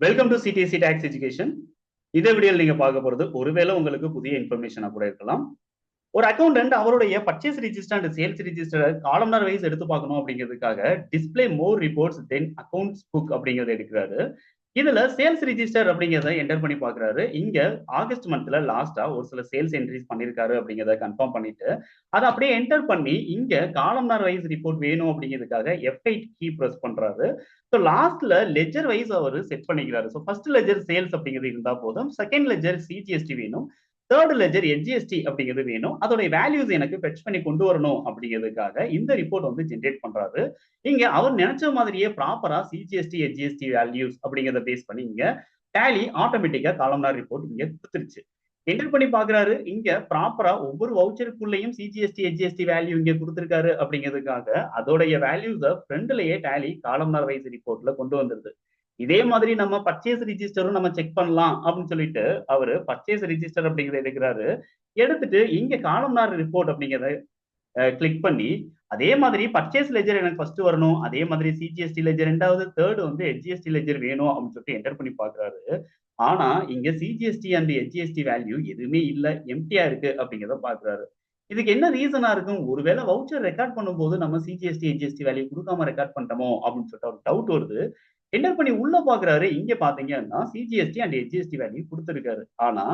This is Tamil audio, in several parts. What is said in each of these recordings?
Welcome to CDSC tax education. இதே வீடியோவில் நீங்க பார்க்க போறது ஒருவேளை உங்களுக்கு புதிய இன்ஃபர்மேஷனா கூட இருக்கலாம். ஒரு அக்கௌண்டன்ட் அவருடைய purchase register and sales register columnar wise எடுத்து பார்க்கணும் அப்படிங்கிறதுக்காக display more reports then accounts book அப்படிங்கறத எடுக்கிறாரு. இதுல சேல்ஸ் ரிஜிஸ்டர் அப்படிங்கறத என்டர் பண்ணி பாக்குறாரு. இங்க ஆகஸ்ட் மந்த்ல லாஸ்டா ஒரு சில சேல்ஸ் என்ட்ரிஸ் பண்ணிருக்காரு அப்படிங்கறத கன்ஃபார்ம் பண்ணிட்டு அதை அப்படியே என்டர் பண்ணி இங்க காலம்னார் வைஸ் ரிப்போர்ட் வேணும் அப்படிங்கிறதுக்காக F8 கீ பிரஸ் பண்றாரு. ஸோ லாஸ்ட்ல லெஜர் வைஸ் அவர் செட் பண்ணிக்கிறாரு. ஸோ ஃபர்ஸ்ட் லெஜர் சேல்ஸ் அப்படிங்கிறது இருந்தா போதும், செகண்ட் லெஜர் சிஜிஎஸ்டி வேணும், தேர்ட் லெஜர் எஸ்ஜிஎஸ்டி அப்படிங்கிறது வேணும். அதோட வேல்யூஸ் எனக்கு ஃபெட்ச் பண்ணி கொண்டு வரணும் அப்படிங்கிறதுக்காக இந்த ரிப்போர்ட் வந்து ஜென்ரேட் பண்றாரு. இங்க அவர் நினைச்ச மாதிரியே ப்ராப்பரா சிஜிஎஸ்டி எஸ்ஜிஎஸ்டி வேல்யூஸ் அப்படிங்கிறத பேஸ் பண்ணி இங்க டேலி ஆட்டோமேட்டிக்கா காலம்னார் ரிப்போர்ட் இங்க கொடுத்துருச்சு. என்டர் பண்ணி பாக்குறாரு. இங்க ப்ராப்பரா ஒவ்வொரு வவுச்சருக்குள்ளேயும் சிஜிஎஸ்டி எஸ்ஜிஎஸ்டி வேல்யூ இங்க கொடுத்திருக்காரு அப்படிங்கிறதுக்காக அதோடைய வேல்யூஸை ஃப்ரண்ட்லயே டேலி காலம்னார் வைஸ் ரிப்போர்ட்ல கொண்டு வந்துருது. இதே மாதிரி நம்ம பர்ச்சேஸ் ரிஜிஸ்டரும் நம்ம செக் பண்ணலாம் அப்படின்னு சொல்லிட்டு அவரு பர்ச்சேஸ் ரிஜிஸ்டர் அப்படிங்கிறத எடுக்கிறாரு. எடுத்துட்டு இங்க காலம்னார் ரிப்போர்ட் அப்படிங்கிறத கிளிக் பண்ணி அதே மாதிரி பர்ச்சேஸ் லெஜர் எனக்கு ஃபர்ஸ்ட் வரணும், அதே மாதிரி சிஜிஎஸ்டி லெஜர் ரெண்டாவது, தேர்ட் வந்து எஸ்ஜிஎஸ்டி லெஜர் வேணும் அப்படின்னு சொல்லிட்டு என்டர் பண்ணி பாக்குறாரு. ஆனா இங்க சிஜிஎஸ்டி அண்ட் எஸ்ஜிஎஸ்டி வேல்யூ எதுவுமே இல்ல, எம்டியா இருக்கு அப்படிங்கிறத பாக்குறாரு. இதுக்கு என்ன ரீசனா இருக்கும்? ஒருவேளை வவுச்சர் ரெக்கார்ட் பண்ணும்போது நம்ம சிஜிஎஸ்டி எஸ்ஜிஎஸ்டி வேல்யூ கொடுக்காம ரெக்கார்ட் பண்ணிட்டோமோ அப்படின்னு சொல்லிட்டு ஒரு டவுட் வருது. என்டர் பண்ணி உள்ள பாக்குறாரு. இங்க பாத்தீங்கன்னா சிஜிஎஸ்டி அண்ட் எஸ்ஜிஎஸ்டி வேல்யூ கொடுத்திருக்காரு. ஆனா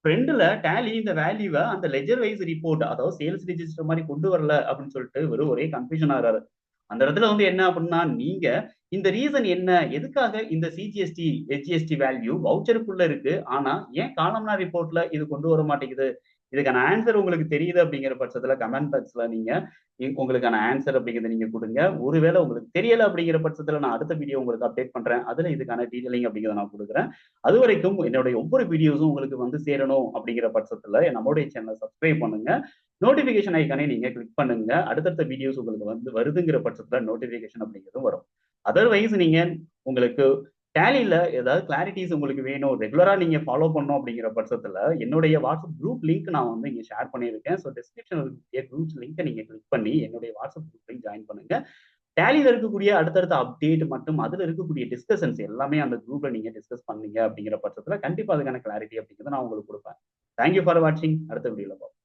ஃப்ரெண்ட்ல டேலி இந்த வேல்யூவை அந்த லெஜர் வைஸ் ரிப்போர்ட் அதாவது சேல்ஸ் ரிஜிஸ்டர் மாதிரி கொண்டு வரல அப்படின்னு சொல்லிட்டு ஒரே கன்ஃபியூஷன் ஆகிறாரு. அந்த இடத்துல வந்து என்ன அப்படின்னா, நீங்க இந்த ரீசன் என்ன, எதுக்காக இந்த சிஜிஎஸ்டி எஸ்ஜிஎஸ்டி வேல்யூ வவுச்சருக்குள்ள இருக்கு, ஆனா ஏன் காலம்னார் ரிப்போர்ட்ல இது கொண்டு வர மாட்டேங்குது? இதுக்கான ஆன்சர் உங்களுக்கு தெரியுது அப்படிங்கிற பட்சத்துல கமெண்ட் பாக்ஸ்ல நீங்க உங்களுக்கான ஆன்சர் அப்படிங்கிறத நீங்க கொடுங்க. ஒருவேளை உங்களுக்கு தெரியல அப்படிங்கிற பட்சத்துல நான் அடுத்த வீடியோ உங்களுக்கு அப்டேட் பண்றேன். அதுல இதுக்கான டீடைலிங் அப்படிங்கிறத நான் கொடுக்குறேன். அது வரைக்கும் என்னுடைய ஒவ்வொரு வீடியோஸும் உங்களுக்கு வந்து சேரணும் அப்படிங்கிற பட்சத்துல நம்மளுடைய சேனலை சப்ஸ்கிரைப் பண்ணுங்க. நோட்டிபிகேஷன் ஐக்கானே நீங்க கிளிக் பண்ணுங்க. அடுத்தடுத்த வீடியோஸ் உங்களுக்கு வந்து வருதுங்கிற பட்சத்துல நோட்டிபிகேஷன் அப்படிங்கிறதும் வரும். அதர்வைஸ் நீங்க உங்களுக்கு டேலியில ஏதாவது கிளாரிட்டிஸ் உங்களுக்கு வேணும், ரெகுலரா நீங்க ஃபாலோ பண்ணணும் அப்படிங்கிற பட்சத்துல என்னுடைய வாட்ஸ்அப் குரூப் லிங்க் நான் வந்து இங்க ஷேர் பண்ணியிருக்கேன். ஸோ டிஸ்கிரிப்ஷன் இருக்கக்கூடிய குரூப் லிங்கை நீங்க கிளிக் பண்ணி என்னுடைய வாட்ஸ்அப் குரூப்லையும் ஜாயின் பண்ணுங்க. டேலியில இருக்கக்கூடிய அடுத்தடுத்த அப்டேட் மற்றும் அதுல இருக்கக்கூடிய டிஸ்கஷன்ஸ் எல்லாமே அந்த குரூப்ல நீங்க டிஸ்கஸ் பண்ணீங்க அப்படிங்கிற பட்சத்துல கண்டிப்பா அதுக்கான கிளாரிட்டி அப்படிங்கிறத நான் உங்களுக்கு கொடுப்பேன். தேங்க்யூ ஃபார் வாட்சிங். அடுத்த வீடியோல பார்ப்போம்.